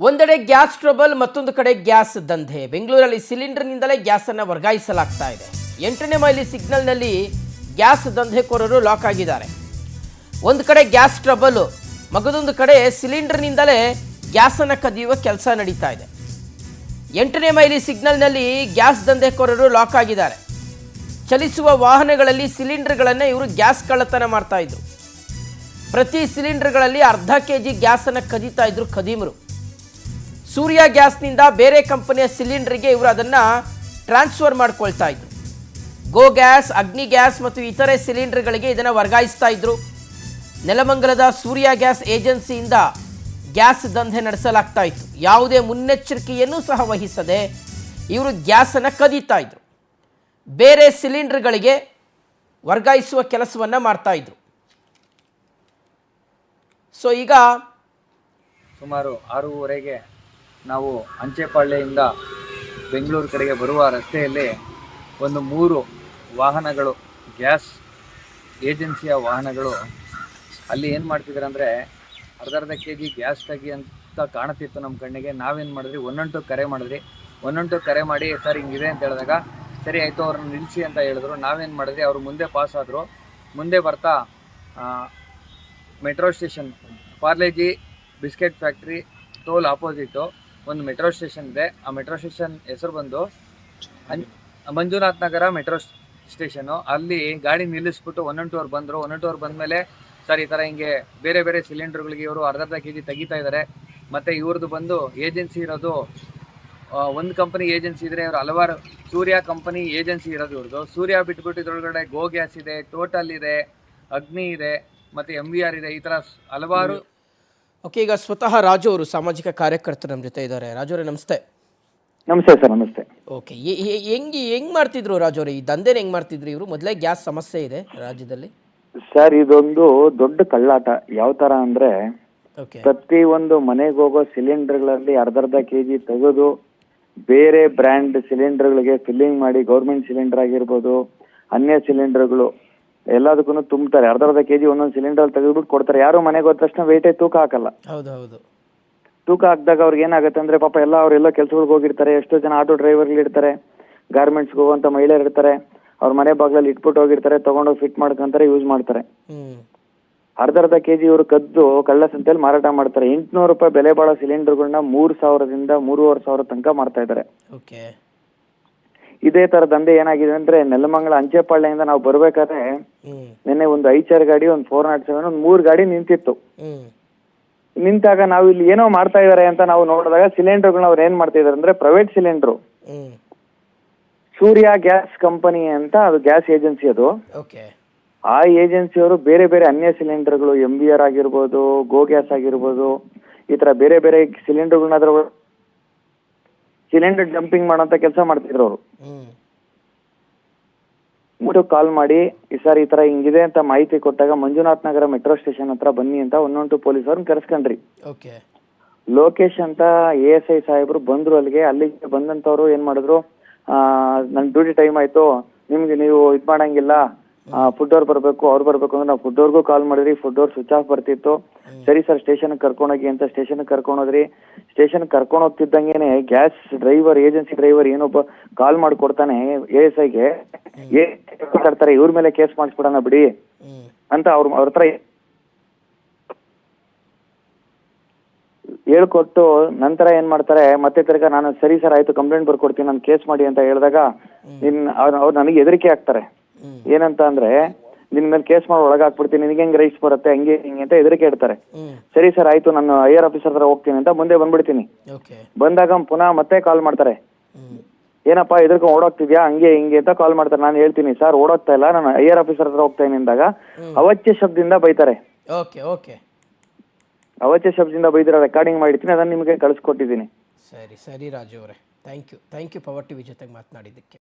ಒಂದೆಡೆ gas trouble, ಮತ್ತೊಂದು ಕಡೆ ಗ್ಯಾಸ್ ದಂಧೆ. ಬೆಂಗಳೂರಲ್ಲಿ ಸಿಲಿಂಡರ್ನಿಂದಲೇ ಗ್ಯಾಸನ್ನು ವರ್ಗಾಯಿಸಲಾಗ್ತಾ ಇದೆ. 8ನೇ ಮೈಲಿ ಸಿಗ್ನಲ್ನಲ್ಲಿ ಗ್ಯಾಸ್ ದಂಧೆಕೋರರು ಲಾಕ್ ಆಗಿದ್ದಾರೆ. ಒಂದು ಕಡೆ ಗ್ಯಾಸ್ ಟ್ರಬಲ್, ಮಗದೊಂದು ಕಡೆ ಸಿಲಿಂಡರ್ನಿಂದಲೇ ಗ್ಯಾಸನ್ನು ಕದಿಯುವ ಕೆಲಸ ನಡೀತಾ ಇದೆ. 8ನೇ ಮೈಲಿ ಸಿಗ್ನಲ್ನಲ್ಲಿ ಗ್ಯಾಸ್ ದಂಧೆಕೋರರು ಲಾಕ್ ಆಗಿದ್ದಾರೆ. ಚಲಿಸುವ ವಾಹನಗಳಲ್ಲಿ ಸಿಲಿಂಡರ್ಗಳನ್ನು ಇವರು ಗ್ಯಾಸ್ ಕಳ್ಳತನ ಮಾಡ್ತಾ ಇದ್ರು. ಪ್ರತಿ ಸಿಲಿಂಡರ್ಗಳಲ್ಲಿ ಅರ್ಧ ಕೆಜಿ ಗ್ಯಾಸನ್ನು ಕದೀತಾ ಇದ್ರು ಖದೀಮರು. ಸೂರ್ಯ ಗ್ಯಾಸ್ನಿಂದ ಬೇರೆ ಕಂಪನಿಯ ಸಿಲಿಂಡರ್ಗೆ ಇವರು ಅದನ್ನು ಟ್ರಾನ್ಸ್ಫರ್ ಮಾಡ್ಕೊಳ್ತಾ ಇದ್ರು. ಗೋ ಗ್ಯಾಸ್, ಅಗ್ನಿ ಗ್ಯಾಸ್ ಮತ್ತು ಇತರೆ ಸಿಲಿಂಡರ್ಗಳಿಗೆ ಇದನ್ನು ವರ್ಗಾಯಿಸ್ತಾ ಇದ್ರು. ನೆಲಮಂಗಲದ ಸೂರ್ಯ ಗ್ಯಾಸ್ ಏಜೆನ್ಸಿಯಿಂದ ಗ್ಯಾಸ್ ದಂಧೆ ನಡೆಸಲಾಗ್ತಾ ಇತ್ತು. ಯಾವುದೇ ಮುನ್ನೆಚ್ಚರಿಕೆಯನ್ನು ಸಹ ವಹಿಸದೆ ಇವರು ಗ್ಯಾಸನ್ನು ಕದೀತಾ ಇದ್ರು. ಬೇರೆ ಸಿಲಿಂಡರ್ಗಳಿಗೆ ವರ್ಗಾಯಿಸುವ ಕೆಲಸವನ್ನು ಮಾಡ್ತಾ ಇದ್ರು. ಸೊ ಈಗ ಸುಮಾರು 6:30ಗೆ ನಾವು ಅಂಚೆಪಾಳ್ಯದಿಂದ ಬೆಂಗಳೂರು ಕಡೆಗೆ ಬರುವ ರಸ್ತೆಯಲ್ಲಿ ಒಂದು 3 ವಾಹನಗಳು, ಗ್ಯಾಸ್ ಏಜೆನ್ಸಿಯ ವಾಹನಗಳು ಅಲ್ಲಿ ಏನು ಮಾಡ್ತಿದ್ದಾರೆ ಅಂದರೆ ಅರ್ಧ ಕೆ ಜಿ ಗ್ಯಾಸ್ ತೆಗಿ ಅಂತ ಕಾಣುತ್ತಿತ್ತು ನಮ್ಮ ಕಣ್ಣಿಗೆ. ನಾವೇನು ಮಾಡಿದ್ರಿ, 112 ಕರೆ ಮಾಡಿದ್ರಿ. 112 ಕರೆ ಮಾಡಿ ಸರ್ ಹಿಂಗಿದೆ ಅಂತ ಹೇಳಿದಾಗ ಸರಿ ಆಯಿತು ಅವ್ರನ್ನ ನಿಲ್ಲಿಸಿ ಅಂತ ಹೇಳಿದ್ರು. ನಾವೇನು ಮಾಡಿದ್ರಿ, ಅವರು ಮುಂದೆ ಪಾಸ್ ಆದರು. ಮುಂದೆ ಬರ್ತಾ metro station, Parle-G biscuit factory toll ಆಪೋಸಿಟು ಒಂದು ಮೆಟ್ರೋ ಸ್ಟೇಷನ್ ಇದೆ. ಆ ಮೆಟ್ರೋ ಸ್ಟೇಷನ್ ಹೆಸರು ಬಂದು ಮಂಜುನಾಥ್ ನಗರ ಮೆಟ್ರೋ ಸ್ಟೇಷನು. ಅಲ್ಲಿ ಗಾಡಿ ನಿಲ್ಲಿಸ್ಬಿಟ್ಟು 112 ಅವ್ರು ಬಂದರು. 112 ಅವ್ರು ಬಂದಮೇಲೆ ಸರ್ ಈ ಥರ ಹಿಂಗೆ ಬೇರೆ ಬೇರೆ ಸಿಲಿಂಡರ್ಗಳಿಗೆ ಇವರು ಅರ್ಧ ಕೆ ಜಿ ತೆಗಿತಾ ಇದ್ದಾರೆ. ಮತ್ತು ಇವ್ರದ್ದು ಬಂದು ಏಜೆನ್ಸಿ ಇರೋದು ಒಂದು ಕಂಪನಿ ಏಜೆನ್ಸಿ ಇದ್ದರೆ ಇವರು ಹಲವಾರು ಸೂರ್ಯ ಕಂಪನಿ ಏಜೆನ್ಸಿ ಇರೋದು ಇವ್ರದ್ದು. ಸೂರ್ಯ ಬಿಟ್ಬಿಟ್ಟು ಇದರೊಳಗಡೆ ಗೋ ಗ್ಯಾಸ್ ಇದೆ, ಟೋಟಲ್ ಇದೆ, ಅಗ್ನಿ ಇದೆ, ಮತ್ತು MVR ಇದೆ. ಈ ಥರ ಹಲವಾರು. ಓಕೆ, ಈಗ ಸ್ವತಃ ರಾಜು ಅವರು ಸಾಮಾಜಿಕ ಕಾರ್ಯಕರ್ತರು ನಮ್ಮ ಜೊತೆ ಇದ್ದಾರೆ. ರಾಜು ಅವರೇ ನಮಸ್ತೆ. ನಮಸ್ತೆ ಸರ್. ನಮಸ್ತೆ. ಓಕೆ, ಹೆಂಗ್ ಮಾಡ್ತಿದ್ರು ರಾಜು ಅವರೇ ಈ ದಂಧೆನ ಹೆಂಗ್ ಮಾಡ್ತಿದ್ರು ಇವರು? ಮೊದಲೇ ಗ್ಯಾಸ್ ಸಮಸ್ಯೆ ಇದೆ ರಾಜ್ಯದಲ್ಲಿ ಸರ್. ಇದೊಂದು ದೊಡ್ಡ ಕಳ್ಳಾಟ. ಯಾವ ತರ ಅಂದ್ರೆ ಪ್ರತಿ ಒಂದು ಮನೆಗೆ ಹೋಗೋ ಸಿಲಿಂಡರ್ಗಳಲ್ಲಿ ಅರ್ಧ ಕೆಜಿ ತೆಗೆದು ಬೇರೆ ಬ್ರ್ಯಾಂಡ್ ಸಿಲಿಂಡರ್ಗಳಿಗೆ ಫಿಲ್ಲಿಂಗ್ ಮಾಡಿ, ಗೌರ್ಮೆಂಟ್ ಸಿಲಿಂಡರ್ ಆಗಿರ್ಬೋದು, ಅನ್ಯ ಸಿಲಿಂಡರ್ಗಳು ಎಲ್ಲದಕ್ಕೂ ತುಂಬ್ತಾರೆ. ಅರ್ಧ ಕೆಜಿ ಒಂದೊಂದು ಸಿಲಿಂಡರ್ ತೆಗೆದ್ಬಿಟ್ಟು ಕೊಡ್ತಾರೆ. ಯಾರು ಮನೆಗೆ ಹೋದ ತಕ್ಷಣ ವೇಟೇ ತೂಕ ಹಾಕಲ್ಲ. ಹೌದು. ತೂಕ ಹಾಕಿದಾಗ ಅವ್ರಿಗೆ ಏನಾಗುತ್ತೆ ಅಂದ್ರೆ ಪಾಪ ಎಲ್ಲ ಅವರೆಲ್ಲ ಕೆಲ್ಸಗಳಿಗೆ ಹೋಗಿರ್ತಾರೆ. ಎಷ್ಟೋ ಜನ ಆಟೋ ಡ್ರೈವರ್ಗಳು ಇರ್ತಾರೆ, ಗಾರ್ಮೆಂಟ್ಸ್ಗೆ ಹೋಗುವಂತ ಮಹಿಳೆಯರು ಇರ್ತಾರೆ. ಅವ್ರ ಮನೆ ಬಾಗ್ಲಲ್ಲಿ ಇಟ್ಬಿಟ್ಟು ಹೋಗಿರ್ತಾರೆ, ತಗೊಂಡೋಗಿ ಫಿಟ್ ಮಾಡ್ಕೊಂತಾರೆ, ಯೂಸ್ ಮಾಡ್ತಾರೆ. ಅರ್ಧ ಕೆಜಿ ಇವರು ಕದ್ದು ಕಳ್ಳ ಸಂತೆಯಲ್ಲಿ ಮಾರಾಟ ಮಾಡ್ತಾರೆ. 800 ರೂಪಾಯಿ ಬೆಲೆ ಬಾಳೋ ಸಿಲಿಂಡರ್ಗಳನ್ನ 3,000ದಿಂದ 3,500 ತನಕ ಮಾಡ್ತಾ ಇದ್ದಾರೆ. ಇದೇ ತರ ದಂಧೆ ಏನಾಗಿದೆ ಅಂದ್ರೆ ನೆಲಮಂಗಲ ಅಂಚೆಪಾಳ್ಯದಿಂದ ನಾವು ಬರ್ಬೇಕಾದ್ರೆ ನಿನ್ನೆ ಒಂದು ಐಚರ್ ಗಾಡಿ, ಒಂದು 407, ಒಂದು 3 ಗಾಡಿ ನಿಂತಿತ್ತು. ನಿಂತಾಗ ನಾವು ಇಲ್ಲಿ ಏನೋ ಮಾಡ್ತಾ ಇದಾರೆ ಅಂತ ನಾವು ನೋಡಿದಾಗ ಸಿಲಿಂಡರ್ಗಳನ್ನ ಅವ್ರು ಏನ್ ಮಾಡ್ತಾ ಇದಾರೆ ಅಂದ್ರೆ ಪ್ರೈವೇಟ್ ಸಿಲಿಂಡರ್, ಸೂರ್ಯ ಗ್ಯಾಸ್ ಕಂಪನಿ ಅಂತ, ಅದು ಗ್ಯಾಸ್ ಏಜೆನ್ಸಿ. ಅದು ಆ ಏಜೆನ್ಸಿಯವರು ಬೇರೆ ಬೇರೆ ಅನ್ಯ ಸಿಲಿಂಡರ್ಗಳು, MVR ಆಗಿರ್ಬೋದು, ಗೋ ಗ್ಯಾಸ್ ಆಗಿರ್ಬೋದು, ಈ ತರ ಬೇರೆ ಬೇರೆ ಸಿಲಿಂಡರ್ಗಳನ್ನ ಅದ್ರ ಸಿಲಿಂಡರ್ ಡಂಪಿಂಗ್ ಮಾಡೋಂತ ಕೆಲಸ ಮಾಡ್ತಿದ್ರು ಅವರು. ಕಾಲ್ ಮಾಡಿ ಸರ್ ಈ ತರ ಹಿಂಗಿದೆ ಅಂತ ಮಾಹಿತಿ ಕೊಟ್ಟಾಗ ಮಂಜುನಾಥ್ ನಗರ ಮೆಟ್ರೋ ಸ್ಟೇಷನ್ ಹತ್ರ ಬನ್ನಿ ಅಂತ 112 ಪೊಲೀಸ್ ಅವ್ರನ್ನ ಕರೆಸ್ಕೊಂಡ್ರಿ. ಲೋಕೇಶ್ ಅಂತ ASI ಸಾಹೇಬ್ರು ಬಂದ್ರು ಅಲ್ಲಿಗೆ. ಅಲ್ಲಿಗೆ ಬಂದಂತವ್ರು ಏನ್ ಮಾಡಿದ್ರು, ನನ್ ಡ್ಯೂಟಿ ಟೈಮ್ ಆಯ್ತು, ನಿಮ್ಗೆ ನೀವು ಇದ್ ಮಾಡಂಗಿಲ್ಲ, ಫುಡ್ ಅವ್ರು ಬರ್ಬೇಕು, ಅವ್ರು ಬರ್ಬೇಕು ಅಂದ್ರೆ ನಾವು ಫುಡ್ ಅವ್ರಿಗೂ ಕಾಲ್ ಮಾಡಿದ್ರಿ. ಫುಡ್ ಅವ್ರು ಸ್ವಿಚ್ ಆಫ್ ಬರ್ತಿತ್ತು. ಸರಿ ಸರ್ ಸ್ಟೇಷನ್ ಕರ್ಕೊಂಡೋಗಿ ಅಂತ ಸ್ಟೇಷನ್ ಕರ್ಕೊಂಡೋದ್ರಿ. ಸ್ಟೇಷನ್ ಕರ್ಕೊಂಡು ಹೋಗ್ತಿದ್ದಂಗೆನೆ ಗ್ಯಾಸ್ ಡ್ರೈವರ್, ಏಜೆನ್ಸಿ ಡ್ರೈವರ್ ಏನೊಬ್ಬ ಕಾಲ್ ಮಾಡ್ಕೊಡ್ತಾನೆ ASIಗೆ, ಮಾತಾಡ್ತಾರೆ ಇವ್ರ ಮೇಲೆ ಕೇಸ್ ಮಾಡಿಸ್ಬಿಡೋಣ ಬಿಡಿ ಅಂತ ಅವ್ರ ಹತ್ರ ಹೇಳ್ಕೊಟ್ಟು ನಂತರ ಏನ್ ಮಾಡ್ತಾರೆ, ಮತ್ತೆ ತಿರ್ಗಾ ನಾನು ಸರಿ ಸರ್ ಆಯ್ತು ಕಂಪ್ಲೇಂಟ್ ಬರ್ಕೊಡ್ತೀನಿ, ನಾನು ಕೇಸ್ ಮಾಡಿ ಅಂತ ಹೇಳಿದಾಗ ಅವ್ರು ನನಗೆ ಹೆದರಿಕೆ ಆಗ್ತಾರೆ. ಏನಂತ ಅಂದ್ರೆ ನಿನ್ ಮೇಲೆ ಕೇಸ್ ಮಾಡಿ ಒಳಗಾಕ್ಬಿಡ್ತೀನಿ, ನಿನಗೆ ಹೆಂಗ್ ರೈಟ್ಸ್ ಬರುತ್ತೆ, ಹಂಗೆ ಹಿಂಗೆ ಅಂತ ಹೆದರಿಕೆ ಇಡ್ತಾರೆ. ಸರಿ ಸರ್ ಆಯ್ತು ನಾನು IR ಆಫೀಸರ್ ಹತ್ರ ಹೋಗ್ತೀನಿ ಅಂತ ಮುಂದೆ ಬಂದ್ಬಿಡ್ತೀನಿ. ಬಂದಾಗ ಪುನಃ ಮತ್ತೆ ಕಾಲ್ ಮಾಡ್ತಾರೆ, ಏನಪ್ಪಾ ಎದುರ್ಕೊಂಡು ಓಡೋಗ್ತಿದ್ಯಾ, ಹಂಗೆ ಹಿಂಗೆ ಅಂತ ಕಾಲ್ ಮಾಡ್ತಾರೆ. ನಾನು ಹೇಳ್ತೀನಿ ಸರ್ ಓಡೋಗ್ತಾ ಇಲ್ಲ, ನಾನು IR ಆಫೀಸರ್ ಹತ್ರ ಹೋಗ್ತಾ ಇದೀನಿ ಅಂದಾಗ ಅವಾಚ್ಯ ಶಬ್ದದಿಂದ ಬೈತಾರೆ. ಅವಾಚ್ಯ ಶಬ್ದದಿಂದ ಬೈದಿರೋ ರೆಕಾರ್ಡಿಂಗ್ ಮಾಡಿರ್ತೀನಿ, ಅದನ್ನ ನಿಮಗೆ ಕಳಿಸ್ಕೊಟ್ಟಿದ್ದೀನಿ. ಸರಿ ರಾಜು ಅವರೇ, ಥ್ಯಾಂಕ್ ಯು ಪವರ್ ಟಿವಿ ಜೊತೆಗೆ ಮಾತನಾಡಿದ್ದಕ್ಕೆ.